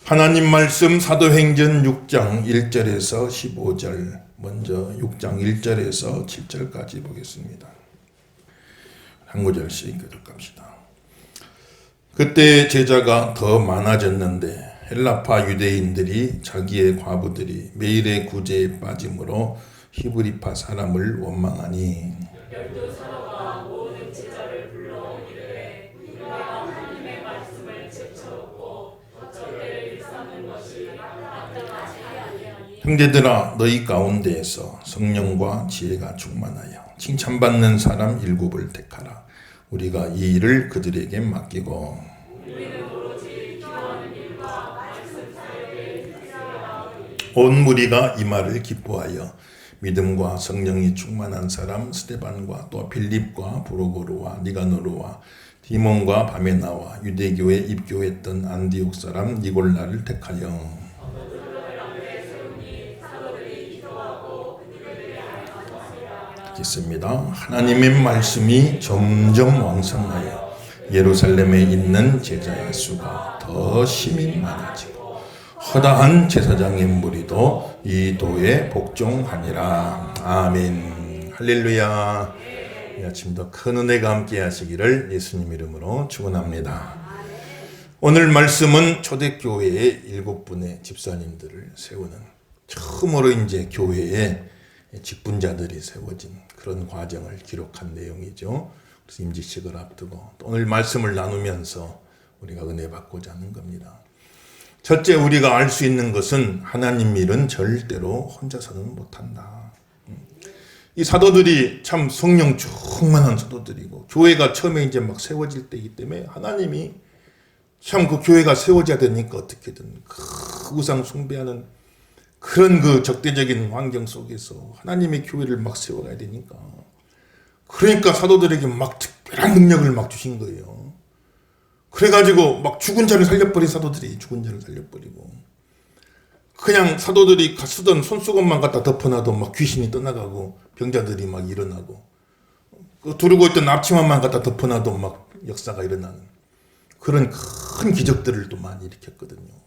하나님 말씀 사도행전 6장 1절에서 15절, 먼저 6장 1절에서 7절까지 보겠습니다. 한 구절씩 교독합시다. 그때 제자가 더 많아졌는데 헬라파 유대인들이 자기의 과부들이 매일의 구제에 빠짐으로 히브리파 사람을 원망하니 열두 사도가 모든 제자를 불러 이르되 우리가 하나님의 말씀을 제쳐놓고 어쩔 때를 일삼는 것이 마땅하지 아니하니 형제들아 너희 가운데에서 성령과 지혜가 충만하여 칭찬받는 사람 7을 택하라. 우리가 이 일을 그들에게 맡기고 우리는 오로지 기도하는 일과 말씀 사역에 특별하오니 온 무리가 이 말을 기뻐하여 믿음과 성령이 충만한 사람 스데반과 또 필립과 브로고르와 니가노르와 디몬과 바메나와 유대교에 입교했던 안디옥 사람 니골라를 택하여 있습니다. 하나님의 말씀이 점점 왕성하여 예루살렘에 있는 제자의 수가 더 심히 많아지고 허다한 제사장의 무리도 이 도에 복종하니라. 아멘. 할렐루야. 이 아침도 큰 은혜가 함께 하시기를 예수님 이름으로 축원합니다. 오늘 말씀은 초대교회의 7분의 집사님들을 세우는 처음으로 이제 교회에 직분자들이 세워진 그런 과정을 기록한 내용이죠. 그래서 임직식을 앞두고 또 오늘 말씀을 나누면서 우리가 은혜 받고자 하는 겁니다. 첫째, 우리가 알 수 있는 것은 하나님 일은 절대로 혼자서는 못한다. 이 사도들이 참 성령 충만한 사도들이고 교회가 처음에 이제 막 세워질 때이기 때문에 하나님이 참 그 교회가 세워져야 되니까 어떻게든 그 우상 숭배하는 그런 그 적대적인 환경 속에서 하나님의 교회를 막 세워가야 되니까 그러니까 사도들에게 막 특별한 능력을 막 주신 거예요. 그래가지고 막 죽은 자를 살려버린 사도들이 죽은 자를 살려버리고 그냥 사도들이 쓰던 손수건만 갖다 덮어놔도 막 귀신이 떠나가고 병자들이 막 일어나고 그 두르고 있던 앞치마만 갖다 덮어놔도 막 역사가 일어나는 그런 큰 기적들을 또 많이 일으켰거든요.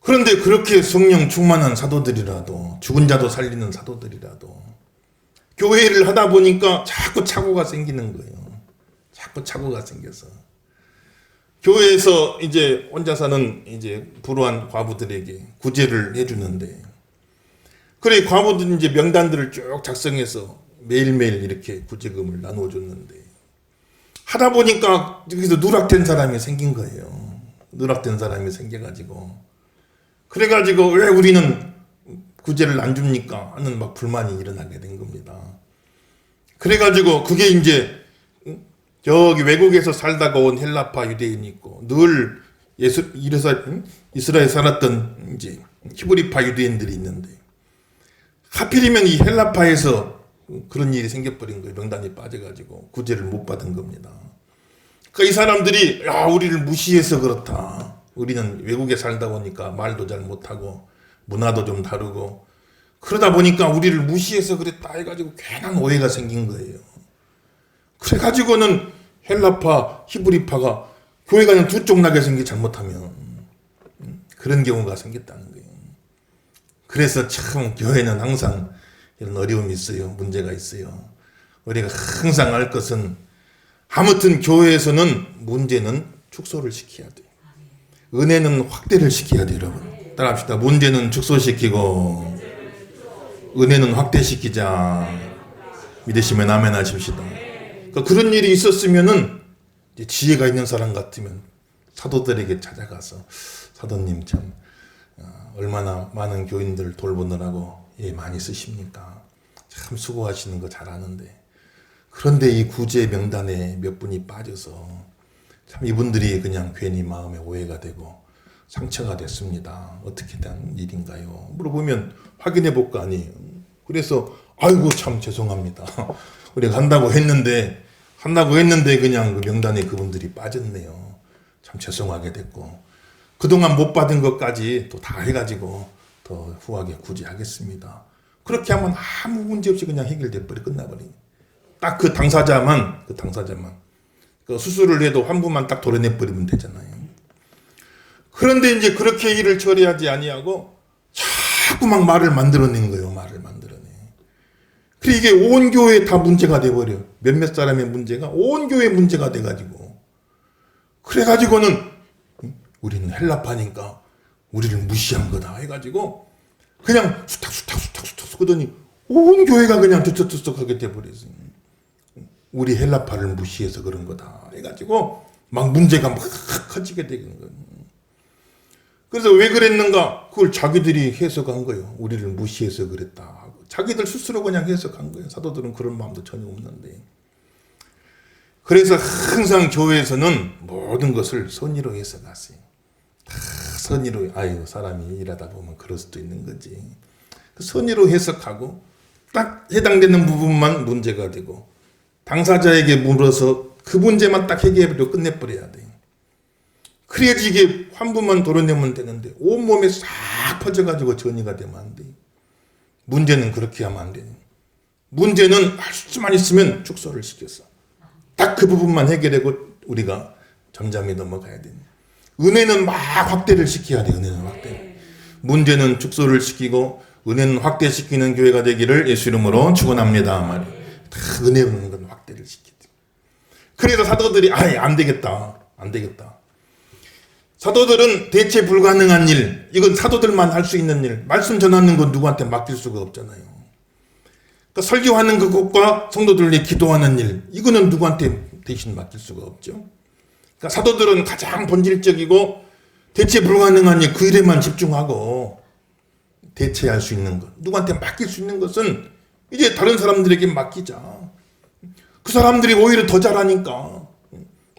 그런데 그렇게 성령 충만한 사도들이라도 죽은 자도 살리는 사도들이라도 교회를 하다 보니까 자꾸 착오가 생기는 거예요. 자꾸 착오가 생겨서 교회에서 이제 혼자 사는 이제 불우한 과부들에게 구제를 해주는데 그래 과부들 이제 명단들을 쭉 작성해서 매일매일 이렇게 구제금을 나눠줬는데 하다 보니까 여기서 누락된 사람이 생긴 거예요. 누락된 사람이 생겨가지고 그래가지고 왜 우리는 구제를 안 줍니까? 하는 막 불만이 일어나게 된 겁니다. 그래가지고 그게 이제 저기 외국에서 살다가 온 헬라파 유대인이 있고 늘 이스라엘 살았던 이제 히브리파 유대인들이 있는데 하필이면 이 헬라파에서 그런 일이 생겨버린 거예요. 명단이 빠져가지고 구제를 못 받은 겁니다. 그러니까 이 사람들이 야 우리를 무시해서 그렇다. 우리는 외국에 살다 보니까 말도 잘 못하고 문화도 좀 다르고 그러다 보니까 우리를 무시해서 그랬다 해가지고 괜한 오해가 생긴 거예요. 그래가지고는 헬라파, 히브리파가 교회가 그냥 두 쪽 나게 생기 잘못하면 그런 경우가 생겼다는 거예요. 그래서 참 교회는 항상 이런 어려움이 있어요. 문제가 있어요. 우리가 항상 알 것은 아무튼 교회에서는 문제는 축소를 시켜야 돼요. 은혜는 확대를 시켜야 돼요, 여러분. 따라합시다. 문제는 축소시키고 은혜는 확대시키자. 믿으시면 아멘 하십시다. 그러니까 그런 일이 있었으면은 이제 지혜가 있는 사람 같으면 사도들에게 찾아가서 사도님 참 얼마나 많은 교인들을 돌보느라고 많이 쓰십니까? 참 수고하시는 거 잘 아는데 그런데 이 구제 명단에 몇 분이 빠져서 참 이분들이 그냥 괜히 마음에 오해가 되고 상처가 됐습니다. 어떻게 된 일인가요? 물어보면 확인해 볼 거 아니에요. 그래서 아이고 참 죄송합니다. 우리가 한다고 했는데 그냥 그 명단에 그분들이 빠졌네요. 참 죄송하게 됐고 그동안 못 받은 것까지 또 다 해가지고 더 후하게 구제하겠습니다. 그렇게 하면 아무 문제 없이 그냥 해결돼 버리 끝나버리. 딱 그 당사자만 그 수술을 해도 환부만 딱 도려내 버리면 되잖아요. 그런데 이제 그렇게 일을 처리하지 아니하고 자꾸 막 말을 만들어낸 거예요. 말을 만들어내. 그래 이게 온 교회에 다 문제가 돼버려. 몇몇 사람의 문제가 온 교회 문제가 돼가지고. 그래가지고는 우리는 헬라파니까 우리를 무시한 거다 해가지고 그냥 수탁 하더니 온 교회가 그냥 들썩들썩하게 돼버렸어요. 우리 헬라파를 무시해서 그런 거다 해가지고 막 문제가 막 커지게 되는 거예요. 그래서 왜 그랬는가? 그걸 자기들이 해석한 거예요. 우리를 무시해서 그랬다 하고. 자기들 스스로 그냥 해석한 거예요. 사도들은 그런 마음도 전혀 없는데. 그래서 항상 교회에서는 모든 것을 선의로 해석하세요. 다 선의로, 아유, 사람이 일하다 보면 그럴 수도 있는 거지. 선의로 해석하고 딱 해당되는 부분만 문제가 되고 당사자에게 물어서 그 문제만 딱 해결해버리고 끝내버려야 돼요. 그래야지 이게 환부만 도려내면 되는데 온몸에 싹 퍼져가지고 전이가 되면 안 돼요. 문제는 그렇게 하면 안 돼요. 문제는 할 수만 있으면 축소를 시켰어. 딱 그 부분만 해결하고 우리가 잠잠히 넘어가야 돼요. 은혜는 막 확대를 시켜야 돼요. 은혜는 확대. 문제는 축소를 시키고 은혜는 확대시키는 교회가 되기를 예수 이름으로 축원합니다. 말이에요. 다 은혜 없는 건 확대를 시켜야 돼요. 그래서 사도들이 아예 안 되겠다. 사도들은 대체 불가능한 일, 이건 사도들만 할 수 있는 일, 말씀 전하는 건 누구한테 맡길 수가 없잖아요. 그러니까 설교하는 그것과 성도들이 기도하는 일, 이거는 누구한테 대신 맡길 수가 없죠. 그러니까 사도들은 가장 본질적이고 대체 불가능한 일, 그 일에만 집중하고 대체할 수 있는 것, 누구한테 맡길 수 있는 것은 이제 다른 사람들에게 맡기자. 그 사람들이 오히려 더 잘하니까.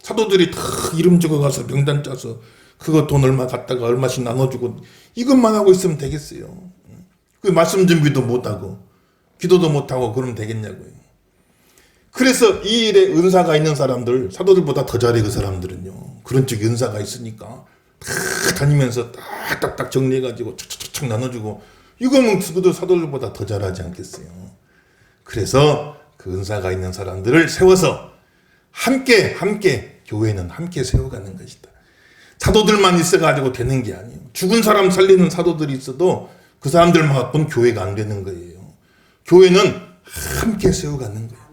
사도들이 다 이름 적어가서 명단 짜서 그거 돈 얼마 갖다가 얼마씩 나눠주고 이것만 하고 있으면 되겠어요. 그 말씀 준비도 못하고 기도도 못하고 그러면 되겠냐고요. 그래서 이 일에 은사가 있는 사람들, 사도들보다 더 잘해. 그 사람들은요. 그런 쪽에 은사가 있으니까 다 다니면서 딱딱딱 정리해가지고 척척척 나눠주고 이거는 그도 사도들보다 더 잘하지 않겠어요. 그래서 그 은사가 있는 사람들을 세워서 함께 교회는 함께 세워가는 것이다. 사도들만 있어가지고 되는 게 아니에요. 죽은 사람 살리는 사도들이 있어도 그 사람들만 갖고는 교회가 안 되는 거예요. 교회는 함께 세워가는 거예요.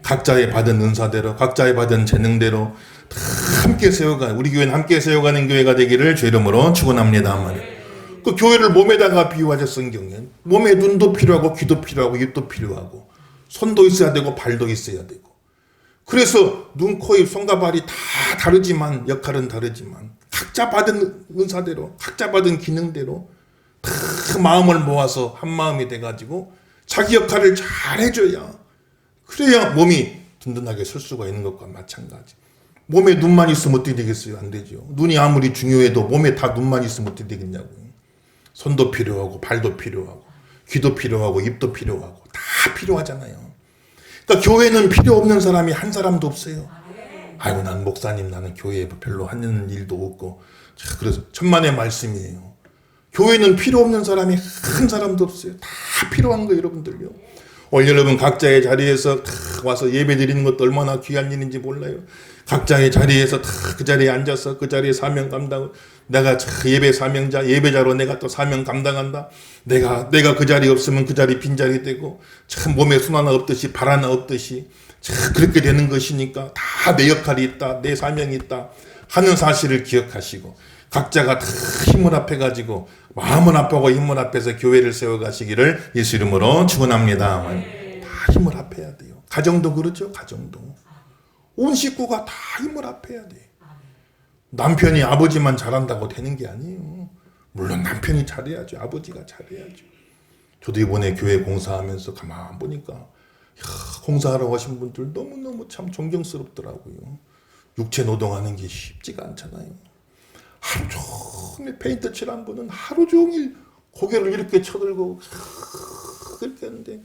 각자의 받은 은사대로, 각자의 받은 재능대로 다 함께 세워가. 우리 교회는 함께 세워가는 교회가 되기를 주 이름으로 축원합니다. 말이에요. 그 교회를 몸에다가 비유하죠. 성경에. 몸에 눈도 필요하고 귀도 필요하고 입도 필요하고 손도 있어야 되고 발도 있어야 되고. 그래서 눈, 코, 입, 손과 발이 다 다르지만 역할은 다르지만 각자 받은 은사대로 각자 받은 기능대로 다 마음을 모아서 한 마음이 돼가지고 자기 역할을 잘 해줘야 그래야 몸이 든든하게 설 수가 있는 것과 마찬가지. 몸에 눈만 있으면 어떻게 되겠어요? 안 되죠. 눈이 아무리 중요해도 몸에 다 눈만 있으면 어떻게 되겠냐고요. 손도 필요하고 발도 필요하고 귀도 필요하고 입도 필요하고 다 필요하잖아요. 그러니까 교회는 필요 없는 사람이 한 사람도 없어요. 아이고 난 목사님 나는 교회에 별로 하는 일도 없고. 그래서 천만의 말씀이에요. 교회는 필요 없는 사람이 한 사람도 없어요. 다 필요한 거예요. 여러분들요. 오늘 여러분 각자의 자리에서 다 와서 예배 드리는 것도 얼마나 귀한 일인지 몰라요. 각자의 자리에서 다 그 자리에 앉아서 그 자리에 사명 감당. 내가 예배 사명자, 예배자로 내가 또 사명 감당한다. 내가 그 자리 없으면 그 자리 빈자리 되고 참 몸에 손 하나 없듯이 발 하나 없듯이 참 그렇게 되는 것이니까 다 내 역할이 있다. 내 사명이 있다. 하는 사실을 기억하시고 각자가 다 힘을 합해가지고 마음은 합하고 힘을 합해서 교회를 세워가시기를 예수 이름으로 축원합니다. 다 힘을 합해야 돼요. 가정도 그렇죠. 가정도. 온 식구가 다 힘을 합해야 돼. 남편이 아버지만 잘한다고 되는 게 아니에요. 물론 남편이 잘해야죠. 아버지가 잘해야죠. 저도 이번에 교회 공사하면서 가만 보니까 공사하러 가신 분들 너무너무 참 존경스럽더라고요. 육체 노동하는 게 쉽지가 않잖아요. 하루 종일 페인트 칠한 분은 하루 종일 고개를 이렇게 쳐들고 그렇게 하는데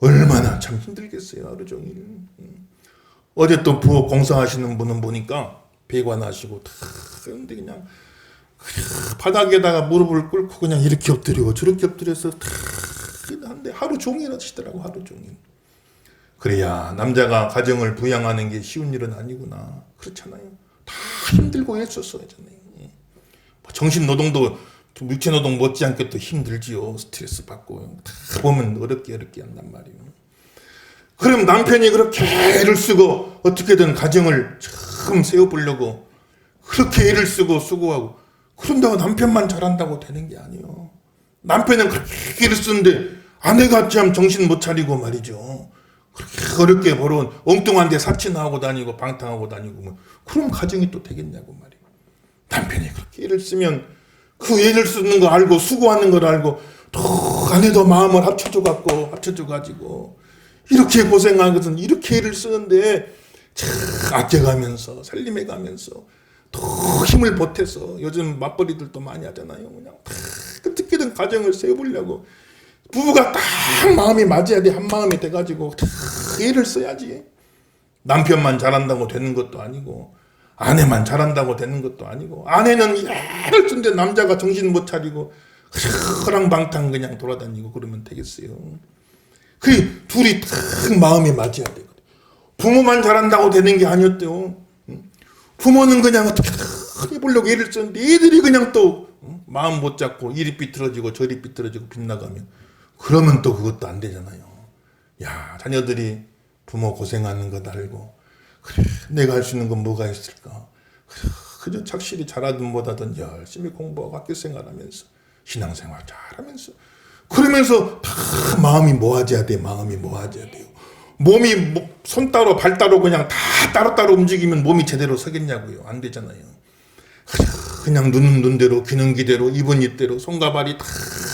얼마나 참 힘들겠어요. 하루 종일. 어제 또 부엌 공사하시는 분은 보니까 배관하시고 다 그런데 그냥 바닥에다가 무릎을 꿇고 그냥 이렇게 엎드리고 저렇게 엎드려서 다 한데 하루 종일 하시더라고. 하루 종일. 그래야 남자가 가정을 부양하는 게 쉬운 일은 아니구나. 그렇잖아요. 다 힘들고 애썼어야 하잖아요. 정신노동도 육체노동 못지않게 또 힘들지요. 스트레스 받고 다 보면 어렵게 한단 말이에요. 그럼 남편이 그렇게 애를 쓰고 어떻게든 가정을 참 세워보려고 그렇게 애를 쓰고 수고하고 그런다고 남편만 잘한다고 되는 게 아니에요. 남편은 그렇게 애를 쓰는데 아내가 참 정신 못 차리고 말이죠. 그렇게 어렵게 벌어온 엉뚱한 데 사치나하고 다니고 방탕하고 다니고 뭐 그럼 가정이 또 되겠냐고 말이에요. 남편이 그렇게 애를 쓰면 그 애를 쓰는 거 알고 수고하는 걸 알고 또 아내도 마음을 합쳐줘가지고 이렇게 고생한 것은 이렇게 애를 쓰는데 참 아껴가면서 살림해가면서 더 힘을 보태서 요즘 맞벌이들도 많이 하잖아요. 그냥 다 어떻게든 가정을 세워보려고 부부가 딱 마음이 맞아야 돼. 한 마음이 돼가지고 다 애를 써야지. 남편만 잘한다고 되는 것도 아니고 아내만 잘한다고 되는 것도 아니고 아내는 애를 쓰는데 남자가 정신 못 차리고 허랑방탕 그냥 돌아다니고 그러면 되겠어요. 그 둘이 딱 마음이 맞아야 되거든. 부모만 잘한다고 되는 게 아니었대요. 부모는 그냥 어떻게 해보려고 애를 썼는데 애들이 그냥 또 마음 못 잡고 이리 삐뚤어지고 저리 삐뚤어지고 빗나가면 그러면 또 그것도 안 되잖아요. 야, 자녀들이 부모 고생하는 것 알고 그래 내가 할 수 있는 건 뭐가 있을까. 그래, 그저 착실히 잘하든 못하든 열심히 공부하고 학교 생활하면서 신앙생활 잘하면서 그러면서 다 마음이 모아져야 돼. 마음이 모아져야 돼요. 몸이 손 따로 발 따로 그냥 다 따로따로 움직이면 몸이 제대로 서겠냐고요. 안 되잖아요. 그냥 눈은 눈대로 귀는 귀대로 입은 입대로 손과 발이 다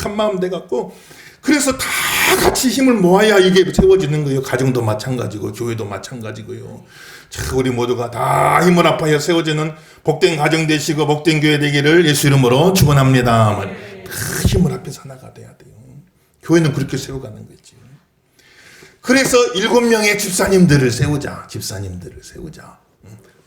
한마음 돼갖고 그래서 다 같이 힘을 모아야 이게 세워지는 거예요. 가정도 마찬가지고 교회도 마찬가지고요. 자, 우리 모두가 다 힘을 합하여 세워지는 복된 가정 되시고 복된 교회 되기를 예수 이름으로 축원합니다. 다 힘을 합해서 하나가 돼야 돼요. 교회는 그렇게 세워가는 거지. 그래서 7명의 집사님들을 세우자.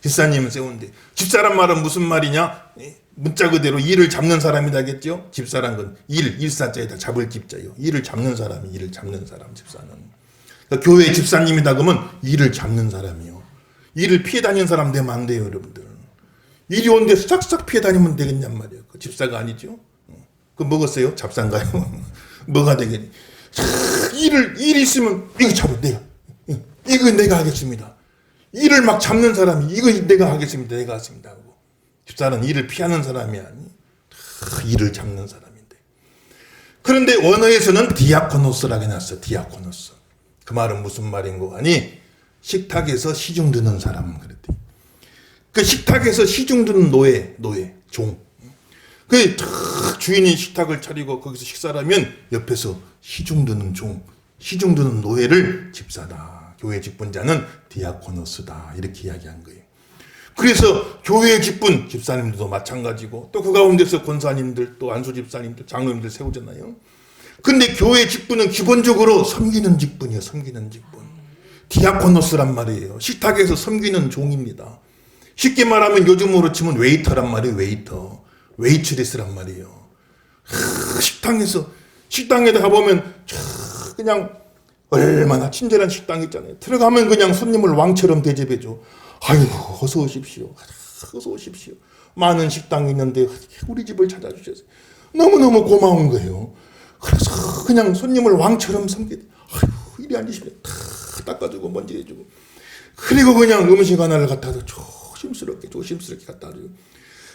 집사님을 세우는데 집사란 말은 무슨 말이냐? 문자 그대로 일을 잡는 사람이다겠죠? 집사란 건 일사자에다 잡을 집자요. 일을 잡는 사람 집사는. 그러니까 교회 집사님이다 그러면 일을 잡는 사람이요. 일을 피해 다니는 사람 되면 안 돼요, 여러분들. 일이 오는데 싹싹 피해 다니면 되겠냔 말이에요. 그 집사가 아니죠? 그 먹었어요? 잡사인가요? 뭐가 되겠니? 일이 있으면 이거 잡아 이거 내가 하겠습니다. 일을 막 잡는 사람이 이거 내가 하겠습니다. 내가 하겠습니다. 하고. 집사는 일을 피하는 사람이 아니 일을 잡는 사람인데. 그런데 원어에서는 디아코노스라고 해놨어. 디아코노스. 그 말은 무슨 말인고 하니 식탁에서 시중 드는 사람 그랬대. 그 식탁에서 시중 드는 노예, 종. 그 주인이 식탁을 차리고 거기서 식사를 하면 옆에서 시중 드는 종, 시중 드는 노예를 집사다. 교회 직분자는 디아코노스다. 이렇게 이야기한 거예요. 그래서 교회 직분 집사님들도 마찬가지고 또 그 가운데서 권사님들 또 안수 집사님들 장로님들 세우잖아요. 근데 교회 직분은 기본적으로 섬기는 직분이에요. 섬기는 직분. 디아코노스란 말이에요. 식탁에서 섬기는 종입니다. 쉽게 말하면 요즘으로 치면 웨이터란 말이에요. 웨이트리스란 말이에요. 식당에 가보면 그냥 얼마나 친절한 식당 있잖아요. 들어가면 그냥 손님을 왕처럼 대접해줘. 아이고 어서 오십시오. 많은 식당이 있는데 우리 집을 찾아주셔서 너무너무 고마운 거예요. 그래서 그냥 손님을 왕처럼 섬기고 아이고 이리 앉으시면 다 닦아주고 먼지 해주고 그리고 그냥 음식 하나를 갖다도 조심스럽게 갖다 주고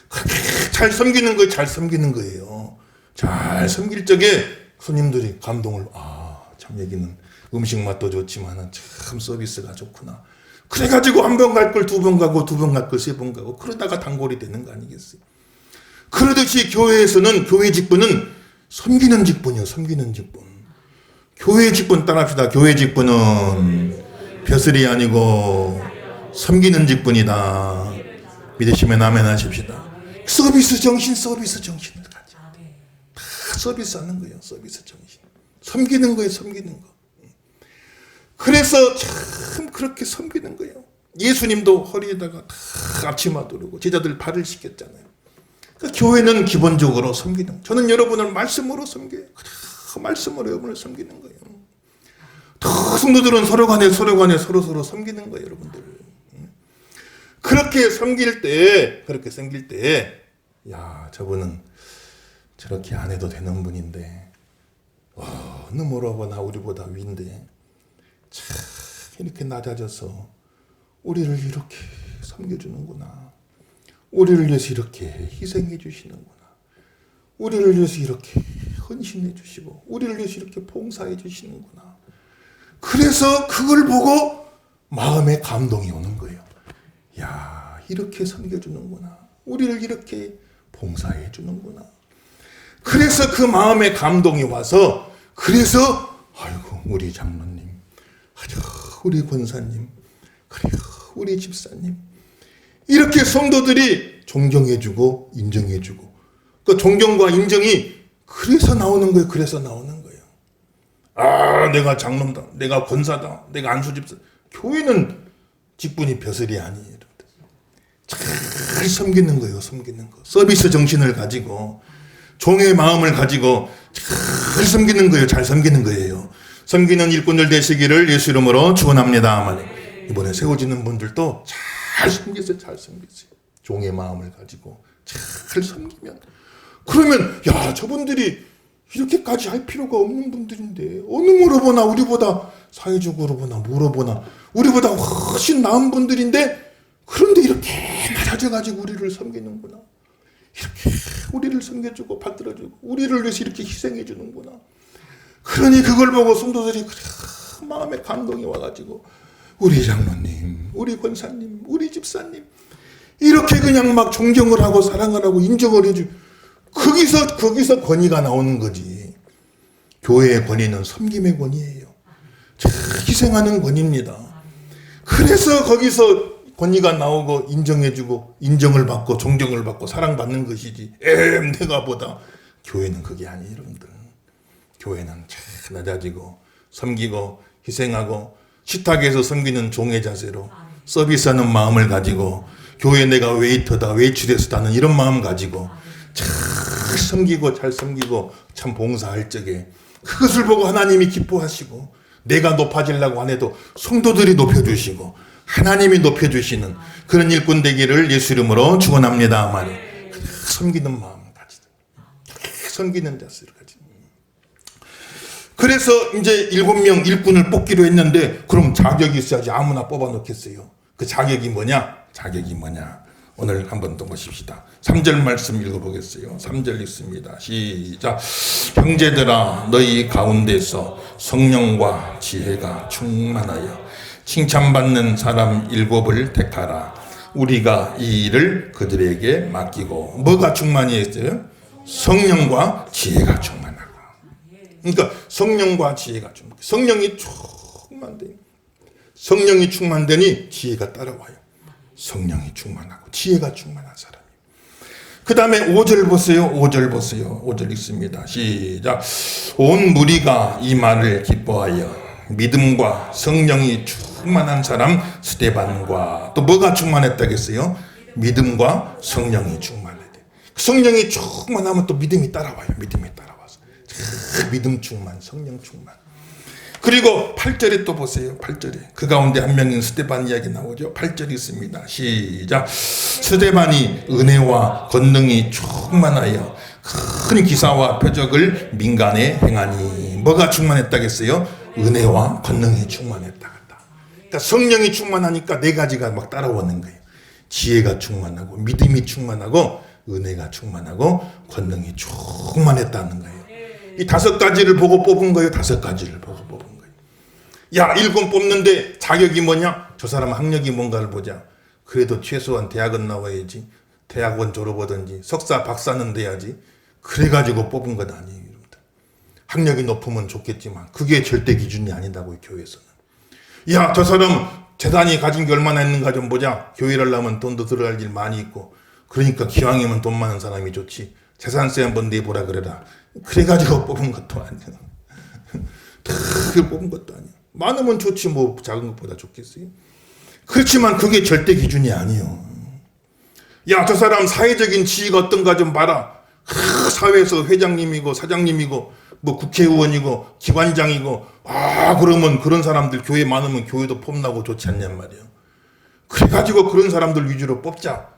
그렇게 잘 섬기는 거예요. 잘 섬길 적에 손님들이 감동을 참 여기는 음식 맛도 좋지만 참 서비스가 좋구나. 그래가지고 한 번 갈 걸 두 번 가고 두 번 갈 걸 세 번 가고 그러다가 단골이 되는 거 아니겠어요? 그러듯이 교회에서는 교회 직분은 섬기는 직분이요. 섬기는 직분. 교회 직분 따라합시다. 교회 직분은 벼슬이 아니고 섬기는 직분이다. 믿으시면 아멘 하십시다. 서비스 정신을 가져. 다 서비스 하는 거예요. 서비스 정신. 섬기는 거예요. 섬기는 거. 그래서 참 그렇게 섬기는 거예요. 예수님도 허리에다가 다 앞치마 두르고 제자들 발을 씻겼잖아요. 그러니까 교회는 기본적으로 섬기는 거예요. 저는 여러분을 말씀으로 섬겨요. 말씀으로 여러분을 섬기는 거예요. 더 성도들은 서로 간에 서로 섬기는 거예요. 여러분들. 그렇게 섬길 때 야, 저분은 저렇게 안 해도 되는 분인데 어느 뭐라보나 우리보다 위인데 참 이렇게 낮아져서 우리를 이렇게 섬겨주는구나. 우리를 위해서 이렇게 희생해 주시는구나. 우리를 위해서 이렇게 헌신해 주시고 우리를 위해서 이렇게 봉사해 주시는구나. 그래서 그걸 보고 마음에 감동이 오는 거예요. 야, 이렇게 섬겨주는구나. 우리를 이렇게 봉사해 주는구나. 그래서 그 마음에 감동이 와서 그래서 아이고 우리 장로님, 아주 우리 권사님, 그래요 우리 집사님 이렇게 성도들이 존경해주고 인정해주고 그 존경과 인정이 그래서 나오는 거예요. 그래서 나오는 거예요. 아, 내가 장로다, 내가 권사다, 내가 안수집사. 교회는 직분이 벼슬이 아니에요. 잘 섬기는 거예요. 섬기는 거. 서비스 정신을 가지고 종의 마음을 가지고 잘 섬기는 거예요. 잘 섬기는 거예요. 섬기는 일꾼들 되시기를 예수 이름으로 축원합니다. 이번에 세워지는 분들도 잘 섬기세요. 잘 섬기세요. 종의 마음을 가지고 잘 섬기면 그러면 야, 저분들이 이렇게까지 할 필요가 없는 분들인데 어느 물어보나 우리보다 사회적으로 보나 물어보나 우리보다 훨씬 나은 분들인데 그런데 이렇게 낮아져가지고 우리를 섬기는구나. 이렇게 우리를 섬겨주고 받들어주고 우리를 위해서 이렇게 희생해주는구나. 그러니 그걸 보고 성도들이 그래, 마음에 감동이 와가지고 우리 장로님, 우리 권사님, 우리 집사님 이렇게 그냥 막 존경을 하고 사랑을 하고 인정을 해주고 거기서 권위가 나오는 거지. 교회의 권위는 섬김의 권위예요. 희생하는 권위입니다. 그래서 거기서 권위가 나오고 인정해주고 인정을 받고 존경을 받고 사랑받는 것이지. 내가 보다. 교회는 그게 아니에요, 여러분들. 교회는 참 낮아지고 섬기고 희생하고 식탁에서 섬기는 종의 자세로 서비스하는 마음을 가지고 교회 내가 웨이터다, 웨이트레스다는 이런 마음 가지고 잘 섬기고 잘 섬기고 참 봉사할 적에 그것을 보고 하나님이 기뻐하시고 내가 높아지려고 안 해도 성도들이 높여주시고 하나님이 높여주시는 그런 일꾼 되기를 예수 이름으로 축원합니다. 섬기는 마음을 가지고 섬기는 자세를 가지고 그래서 이제 7명 일꾼을 뽑기로 했는데 그럼 자격이 있어야지 아무나 뽑아놓겠어요. 그 자격이 뭐냐? 오늘 한번 더 보십시다. 3절 말씀 읽어보겠어요. 3절 읽습니다. 시작. 형제들아 너희 가운데서 성령과 지혜가 충만하여 칭찬받는 사람 7을 택하라. 우리가 이 일을 그들에게 맡기고 뭐가 충만히 했어요? 성령과 지혜가 충만하고. 그러니까 성령과 지혜가 충만. 성령이 충만되니 지혜가 따라와요. 성령이 충만하고 지혜가 충만한 사람이에요. 그 다음에 5절 보세요. 5절 읽습니다. 시작. 온 무리가 이 말을 기뻐하여 믿음과 성령이 충만한 사람 스데반과 또 뭐가 충만했다겠어요? 믿음과 성령이 충만해야 돼. 성령이 충만하면 또 믿음이 따라와요. 믿음이 따라와서 믿음 충만, 성령 충만. 그리고 8절에 또 보세요. 8절에 그 가운데 한 명인 스데반 이야기 나오죠. 8절 있습니다. 시작. 스데반이 은혜와 권능이 충만하여 큰 기사와 표적을 민간에 행하니 뭐가 충만했다겠어요? 은혜와 권능이 충만했다. 그러니까 성령이 충만하니까 네 가지가 막 따라오는 거예요. 지혜가 충만하고 믿음이 충만하고 은혜가 충만하고 권능이 충만했다는 거예요. 이 5가지를 보고 뽑은 거예요. 5가지를 보고 뽑은 거예요. 야, 일꾼 뽑는데 자격이 뭐냐? 저 사람 학력이 뭔가를 보자. 그래도 최소한 대학은 나와야지. 대학원 졸업하든지 석사 박사는 돼야지. 그래가지고 뽑은 것 아니에요. 여러분들. 학력이 높으면 좋겠지만 그게 절대 기준이 아니다고요. 교회에서는. 야, 저 사람 재산이 가진 게 얼마나 있는가 좀 보자. 교회를 하려면 돈도 들어갈 일 많이 있고 그러니까 기왕이면 돈 많은 사람이 좋지. 재산세 한번 내보라 그래라. 그래가지고 뽑은 것도 아니야. 그걸 뽑은 것도 아니야. 많으면 좋지 뭐 작은 것보다 좋겠어요. 그렇지만 그게 절대 기준이 아니에요. 야, 저 사람 사회적인 지위가 어떤가 좀 봐라. 사회에서 회장님이고 사장님이고 뭐 국회의원이고 기관장이고 그러면 그런 사람들 교회 많으면 교회도 폼나고 좋지 않냔 말이에요. 그래가지고 그런 사람들 위주로 뽑자.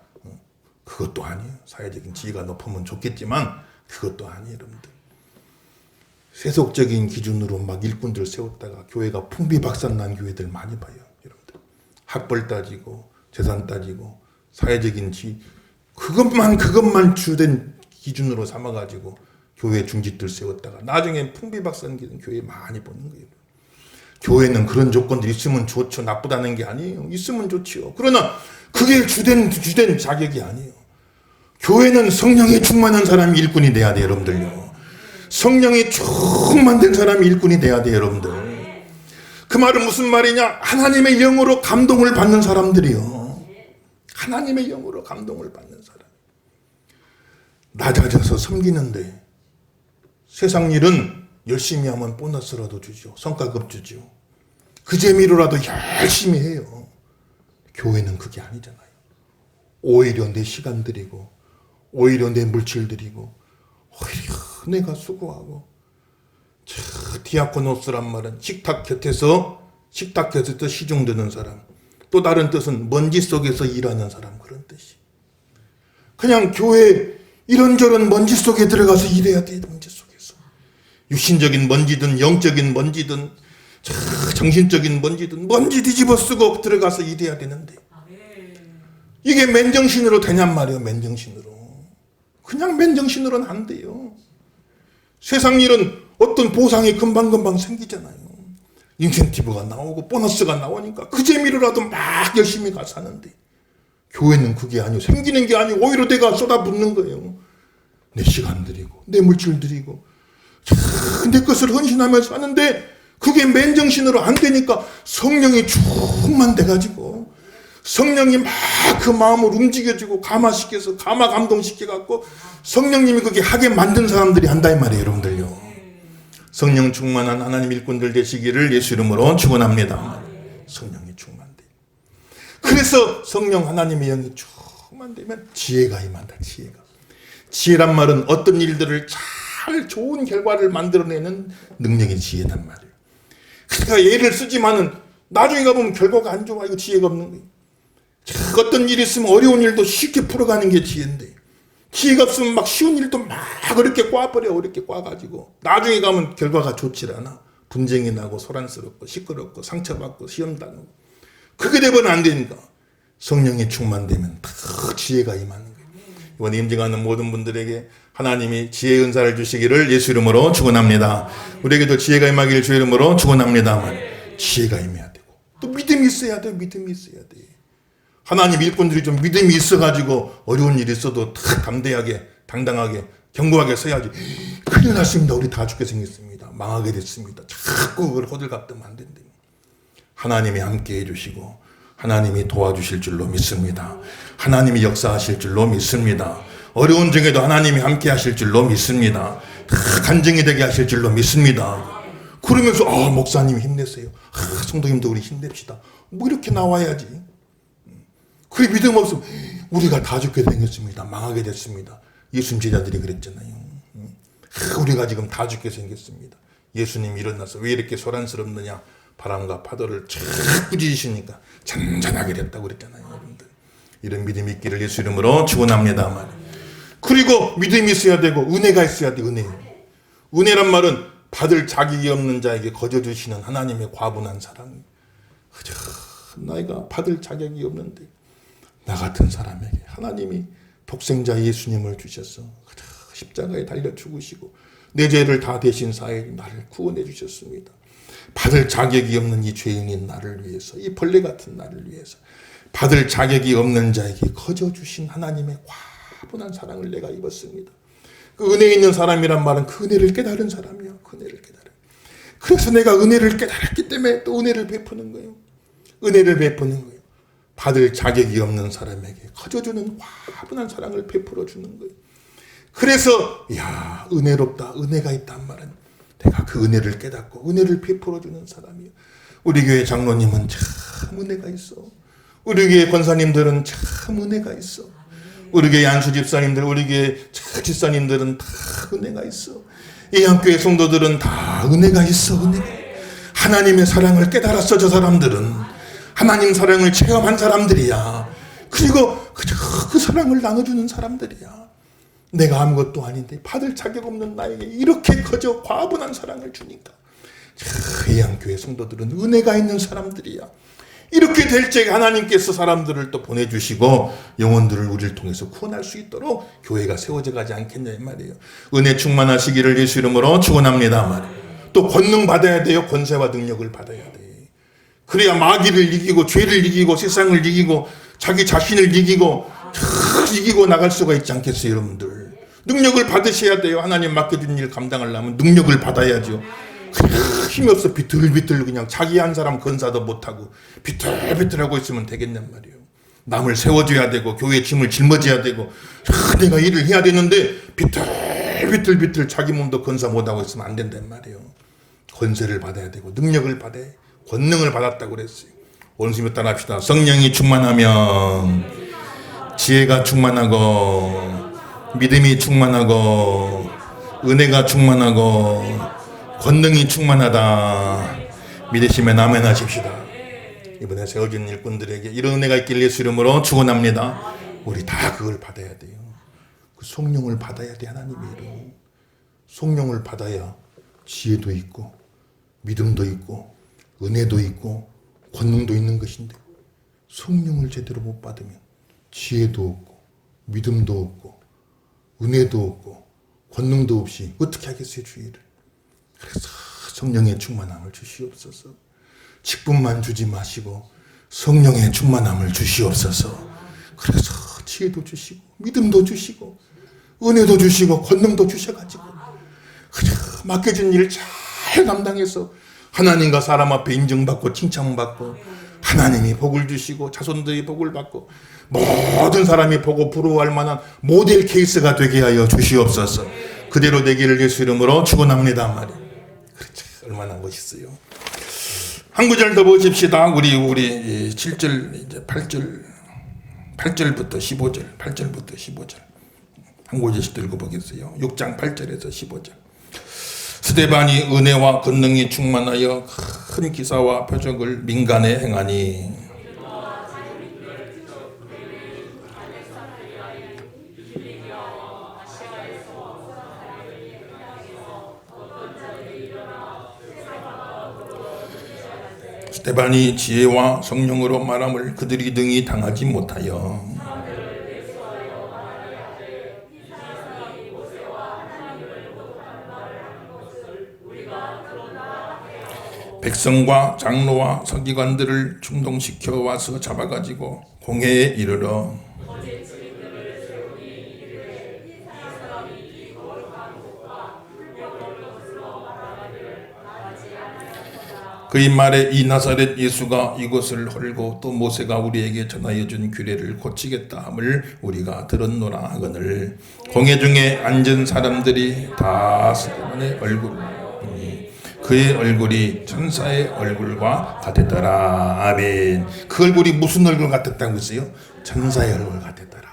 그것도 아니에요. 사회적인 지위가 높으면 좋겠지만 그것도 아니에요, 여러분들. 세속적인 기준으로 막 일꾼들 세웠다가 교회가 풍비박산난 교회들 많이 봐요, 여러분들. 학벌 따지고 재산 따지고 사회적인 지위, 그것만 주된 기준으로 삼아가지고 교회 중직들 세웠다가 나중에 풍비박산기는 교회 많이 보는 거예요. 교회는 그런 조건들이 있으면 좋죠. 나쁘다는 게 아니에요. 있으면 좋지요. 그러나 그게 주된 자격이 아니에요. 교회는 성령에 충만한 사람이 일꾼이 돼야 돼요, 여러분들요. 성령에 충만된 사람이 일꾼이 돼야 돼요, 여러분들. 그 말은 무슨 말이냐? 하나님의 영으로 감동을 받는 사람들이요. 하나님의 영으로 감동을 받는 사람. 낮아져서 섬기는데 세상 일은 열심히 하면 보너스라도 주죠. 성과급 주죠. 그 재미로라도 열심히 해요. 교회는 그게 아니잖아요. 오히려 내 시간 들이고 오히려 내 물질 들이고 오히려 내가 수고하고 디아코노스란 말은 식탁 곁에서 시중 드는 사람, 또 다른 뜻은 먼지 속에서 일하는 사람, 그런 뜻이. 그냥 교회 이런저런 먼지 속에 들어가서 일해야 돼. 먼지 속에서 육신적인 먼지든 영적인 먼지든 정신적인 먼지든 먼지 뒤집어 쓰고 들어가서 일해야 되는데 이게 맨정신으로 되냔 말이에요. 맨정신으로. 그냥 맨정신으로는 안 돼요. 세상 일은 어떤 보상이 금방금방 생기잖아요. 인센티브가 나오고 보너스가 나오니까 그 재미로라도 막 열심히 가서 사는데 교회는 그게 아니고 생기는 게 아니고 오히려 내가 쏟아붓는 거예요. 내 시간 들이고 내 물질 들이고 내 것을 헌신하면서 하는데 그게 맨정신으로 안 되니까 성령이 충만돼가지고 성령이 막 그 마음을 움직여주고 감화시켜서 감화 감동시켜갖고 성령님이 그게 하게 만든 사람들이 한다 이 말이에요, 여러분들요. 성령 충만한 하나님 일꾼들 되시기를 예수 이름으로 축원합니다. 성령이 충만돼. 그래서 성령 하나님의 영이 충만되면 지혜가 임한다. 지혜란 말은 어떤 일들을 잘 좋은 결과를 만들어내는 능력이 지혜단 말이에요. 그러니까 예를 쓰지만은 나중에 가보면 결과가 안 좋아. 이거 지혜가 없는 거예요. 어떤 일이 있으면 어려운 일도 쉽게 풀어가는 게 지혜인데 지혜가 없으면 막 쉬운 일도 막 어렵게 꽈버려. 어렵게 꽈가지고 나중에 가면 결과가 좋질 않아. 분쟁이 나고 소란스럽고 시끄럽고 상처받고 시험당하고 그게 되면 안 되니까 성령이 충만되면 다 지혜가 임하는 거예요. 이번에 임직하는 모든 분들에게 하나님이 지혜의 은사를 주시기를 예수 이름으로 축원합니다. 우리에게도 지혜가 임하기를 주 이름으로 축원합니다. 지혜가 임해야 되고 또 믿음이 있어야 돼요. 믿음이 있어야 돼. 하나님 일꾼들이 좀 믿음이 있어가지고 어려운 일이 있어도 다 담대하게 당당하게 견고하게 서야지. 큰일 났습니다. 우리 다 죽게 생겼습니다. 망하게 됐습니다. 자꾸 그걸 호들갑 뜨면 안 된대. 하나님이 함께 해주시고 하나님이 도와주실 줄로 믿습니다. 하나님이 역사하실 줄로 믿습니다. 어려운 중에도 하나님이 함께 하실 줄로 믿습니다. 간증이 되게 하실 줄로 믿습니다. 그러면서 목사님 힘내세요. 성도님도 우리 힘냅시다. 뭐 이렇게 나와야지. 그 믿음 없으면 우리가 다 죽게 생겼습니다. 망하게 됐습니다. 예수님 제자들이 그랬잖아요. 우리가 지금 다 죽게 생겼습니다. 예수님 일어나서 왜 이렇게 소란스럽느냐. 바람과 파도를 쫙 꾸짖으시니까 잔잔하게 됐다고 그랬잖아요. 여러분들. 이런 믿음이 있기를 예수 이름으로 축원합니다. 그리고 믿음이 있어야 되고 은혜가 있어야 돼. 은혜란 말은 받을 자격이 없는 자에게 거저주시는 하나님의 과분한 사랑. 나이가 받을 자격이 없는데 나 같은 사람에게 하나님이 독생자 예수님을 주셔서 십자가에 달려 죽으시고 내 죄를 다 대신 사해 나를 구원해 주셨습니다. 받을 자격이 없는 이 죄인인 나를 위해서, 이 벌레 같은 나를 위해서 받을 자격이 없는 자에게 거저 주신 하나님의 과분한 사랑을 내가 입었습니다. 그 은혜 있는 사람이란 말은 그 은혜를 깨달은 사람이요. 그 은혜를 깨달은. 그래서 내가 은혜를 깨달았기 때문에 또 은혜를 베푸는 거예요. 은혜를 베푸는 거예요. 받을 자격이 없는 사람에게 거저주는 과분한 사랑을 베풀어 주는 거예요. 그래서 은혜롭다, 은혜가 있단 말은 내가 그 은혜를 깨닫고 은혜를 베풀어 주는 사람이에요. 우리 교회 장로님은 참 은혜가 있어. 우리 교회 권사님들은 참 은혜가 있어. 우리 교회 안수 집사님들, 우리 교회 집사님들은 다 은혜가 있어. 이 한교회 성도들은 다 은혜가 있어. 은혜가. 하나님의 사랑을 깨달았어. 저 사람들은 하나님 사랑을 체험한 사람들이야. 그리고 그저 그 사랑을 나눠주는 사람들이야. 내가 아무것도 아닌데 받을 자격 없는 나에게 이렇게 거저 과분한 사랑을 주니까 해양교회 성도들은 은혜가 있는 사람들이야. 이렇게 될 적에 하나님께서 사람들을 또 보내주시고 영혼들을 우리를 통해서 구원할 수 있도록 교회가 세워져 가지 않겠냐 이 말이에요. 은혜 충만하시기를 예수 이름으로 축원합니다 말이에요. 또 권능 받아야 돼요. 권세와 능력을 받아야 돼. 그래야 마귀를 이기고 죄를 이기고 세상을 이기고 자기 자신을 이기고 나갈 수가 있지 않겠어요 여러분들. 능력을 받으셔야 돼요. 하나님 맡겨준 일 감당하려면 능력을 받아야죠. 그냥 힘이 없어 비틀비틀 그냥 자기 한 사람 건사도 못하고 비틀비틀하고 있으면 되겠냔 말이에요. 남을 세워줘야 되고 교회 짐을 짊어져야 되고 내가 일을 해야 되는데 비틀비틀 자기 몸도 건사 못하고 있으면 안 된단 말이에요. 권세를 받아야 되고 능력을 받아야 권능을 받았다고 그랬어요. 원수님 따라합시다. 성령이 충만하면 지혜가 충만하고 믿음이 충만하고 은혜가 충만하고 권능이 충만하다. 믿으시면 아멘 하십시다. 이번에 세워진 일꾼들에게 이런 은혜가 있길 예수 이름으로 축원합니다. 우리 다 그걸 받아야 돼요. 그 성령을 받아야 돼. 하나님의 이름. 성령을 받아야 지혜도 있고 믿음도 있고 은혜도 있고 권능도 있는 것인데 성령을 제대로 못 받으면 지혜도 없고 믿음도 없고 은혜도 없고 권능도 없이 어떻게 하겠어요 주의를. 그래서 성령의 충만함을 주시옵소서. 직분만 주지 마시고 성령의 충만함을 주시옵소서. 그래서 지혜도 주시고 믿음도 주시고 은혜도 주시고 권능도 주셔가지고 그냥 맡겨진 일을 잘 감당해서 하나님과 사람 앞에 인정받고 칭찬받고 하나님이 복을 주시고 자손들이 복을 받고 모든 사람이 보고 부러워할 만한 모델 케이스가 되게 하여 주시옵소서. 그대로 되기를 예수 이름으로 축원합니다 말이에요. 그렇죠. 얼마나 멋있어요. 한 구절 더 보십시다. 우리 7절 이제 8절부터 15절 8절부터 15절 한 구절씩 들고 보겠어요. 6장 8절에서 15절. 스데반이 은혜와 권능이 충만하여 큰 기사와 표적을 민간에 행하니 스데반이 지혜와 성령으로 말함을 그들이 등이 당하지 못하여 백성과 장로와 서기관들을 충동시켜 와서 잡아가지고 공회에 이르러 그의 말에 이 나사렛 예수가 이것을 헐고 또 모세가 우리에게 전하여 준 규례를 고치겠다 함을 우리가 들었노라 하거늘 공회 중에 앉은 사람들이 다 스데반의 얼굴을 보니 그의 얼굴이 천사의 얼굴과 같았더라. 아멘. 그 얼굴이 무슨 얼굴 같았다고 했어요? 천사의 얼굴 같았더라.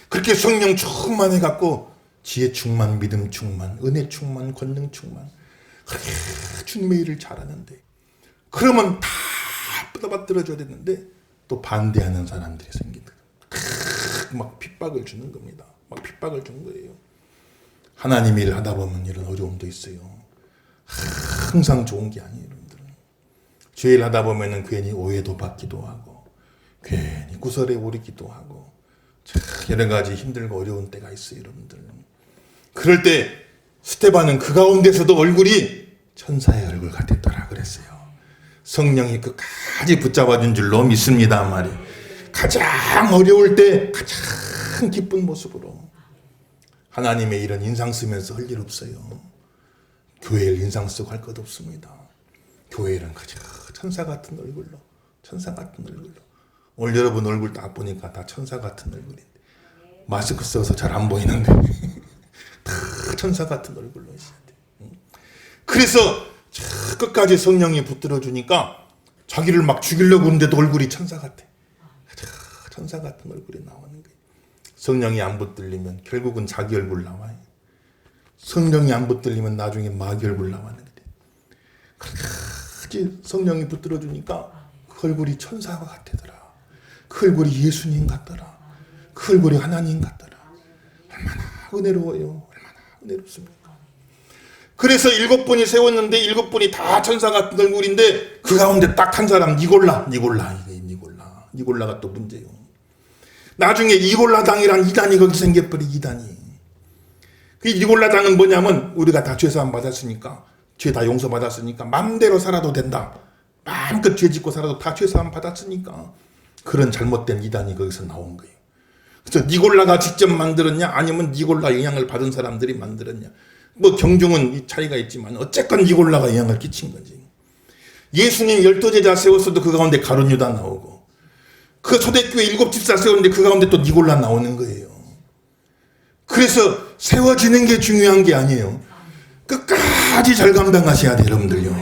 그렇게 성령 충만해갖고 지혜 충만, 믿음 충만, 은혜 충만, 권능 충만 그렇게 주님의 일을 잘하는데 그러면 다 받들어줘야 되는데 또 반대하는 사람들이 생긴다. 막 핍박을 주는 겁니다. 막 핍박을 주는 거예요. 하나님 일을 하다 보면 이런 어려움도 있어요. 항상 좋은 게 아니에요. 여러분들은. 죄를 하다 보면 괜히 오해도 받기도 하고 괜히 구설에 오르기도 하고 여러 가지 힘들고 어려운 때가 있어요. 여러분들. 그럴 때 스데반은 그 가운데서도 얼굴이 천사의 얼굴 같았더라 그랬어요. 성령이 끝까지 붙잡아준 줄로 믿습니다 말이에요. 가장 어려울 때 가장 기쁜 모습으로 하나님의 이런 인상 쓰면서 할 일 없어요. 교회를 인상 쓰고 할 것 없습니다. 교회는 그저 천사 같은 얼굴로 천사 같은 얼굴로 오늘 여러분 얼굴 딱 보니까 다 천사 같은 얼굴인데 마스크 써서 잘 안 보이는데 다 천사 같은 얼굴로 있어야 돼. 그래서 끝까지 성령이 붙들어 주니까 자기를 막 죽이려고 하는데도 얼굴이 천사 같아. 천사 같은 얼굴이 나오는 거예요. 성령이 안 붙들리면 결국은 자기 얼굴 나와요. 성령이 안 붙들리면 나중에 마귀 얼굴 나오는 거예요. 끝까지 성령이 붙들어 주니까 그 얼굴이 천사와 같더라. 그 얼굴이 예수님 같더라. 그 얼굴이 하나님 같더라. 얼마나 은혜로워요. 얼마나 은혜롭습니까? 그래서 7분이 세웠는데 7분이 다 천사 같은 얼굴인데 그 가운데 딱 한 사람 니골라가 또 문제요. 나중에 니골라당이란 이단이 거기 생겨버리. 이단이. 그 니골라당은 뭐냐면 우리가 다 죄사함 받았으니까, 죄 다 용서 받았으니까 맘대로 살아도 된다. 마음껏 죄 짓고 살아도 다 죄사함 받았으니까, 그런 잘못된 이단이 거기서 나온 거예요. 그래서 니골라가 직접 만들었냐 아니면 니골라 영향을 받은 사람들이 만들었냐, 뭐 경중은 차이가 있지만 어쨌건 니골라가 영향을 끼친 거지. 예수님 12제자 세웠어도 그 가운데 가룟 유다 나오고, 그 초대교회 7집사 세웠는데 그 가운데 또 니골라 나오는 거예요. 그래서 세워지는 게 중요한 게 아니에요. 끝까지 잘 감당하셔야 돼요, 여러분들요.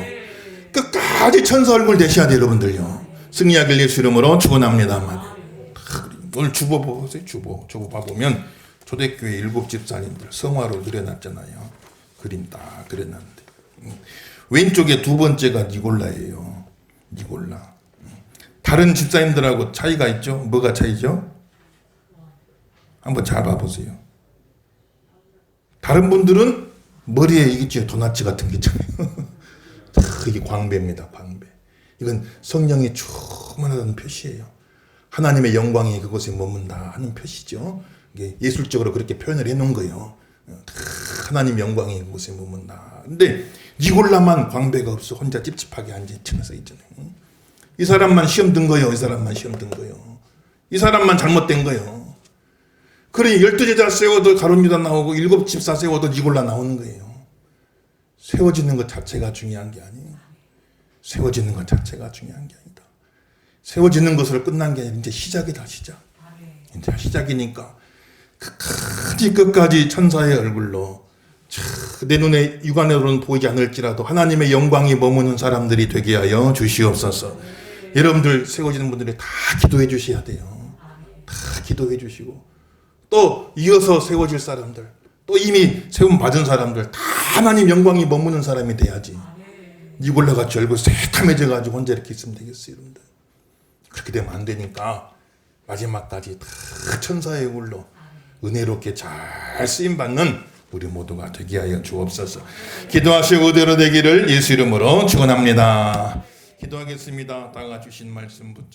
끝까지 천사 얼굴 되셔야 돼요, 여러분들요. 승리하길 예수 이름으로 축원합니다. 오늘 주보 보세요. 주보 봐보면 초대교회 7집사님들 성화로 그려놨잖아요. 그림 딱 그려놨는데 왼쪽에 두 번째가 니골라예요. 니골라. 다른 집사님들하고 차이가 있죠? 뭐가 차이죠? 한번 잘 봐보세요. 다른 분들은 머리에 이게 도나치 같은 게 있잖아요. 이게 광배입니다. 광배. 이건 성령이 충만하다는 표시예요. 하나님의 영광이 그곳에 머문다 하는 표시죠. 이게 예술적으로 그렇게 표현을 해놓은 거예요. 하나님 영광이 그곳에 머문다. 근데 니골라만 광배가 없어. 혼자 찝찝하게 앉아있잖아요. 이 사람만 시험 든 거예요. 이 사람만 시험 든 거예요. 이 사람만 잘못된 거예요. 그러니 12제자 세워도 가룟 유다 나오고 7집사 세워도 니골라 나오는 거예요. 세워지는 것 자체가 중요한 게 아니에요. 세워지는 것 자체가 중요한 게 아니다. 세워지는 것으로 끝난 게 아니라 이제 시작이다. 시작. 이제 시작이니까 끝까지 천사의 얼굴로 내 눈에 육안으로는 보이지 않을지라도 하나님의 영광이 머무는 사람들이 되게 하여 주시옵소서. 여러분들 세워지는 분들이 다 기도해 주셔야 돼요. 다 기도해 주시고 또 이어서 세워질 사람들, 또 이미 세움 받은 사람들 다 하나님 영광이 머무는 사람이 돼야지. 니골라같이 얼굴 새카매져 가지고 혼자 이렇게 있으면 되겠어요, 여러분들. 그렇게 되면 안 되니까 마지막까지 다 천사의 얼굴로 은혜롭게 잘 쓰임 받는 우리 모두가 되게 하여 주옵소서. 기도하시고 그대로 되기를 예수 이름으로 축원합니다. 기도하겠습니다. 다가 주신 말씀 붙잡고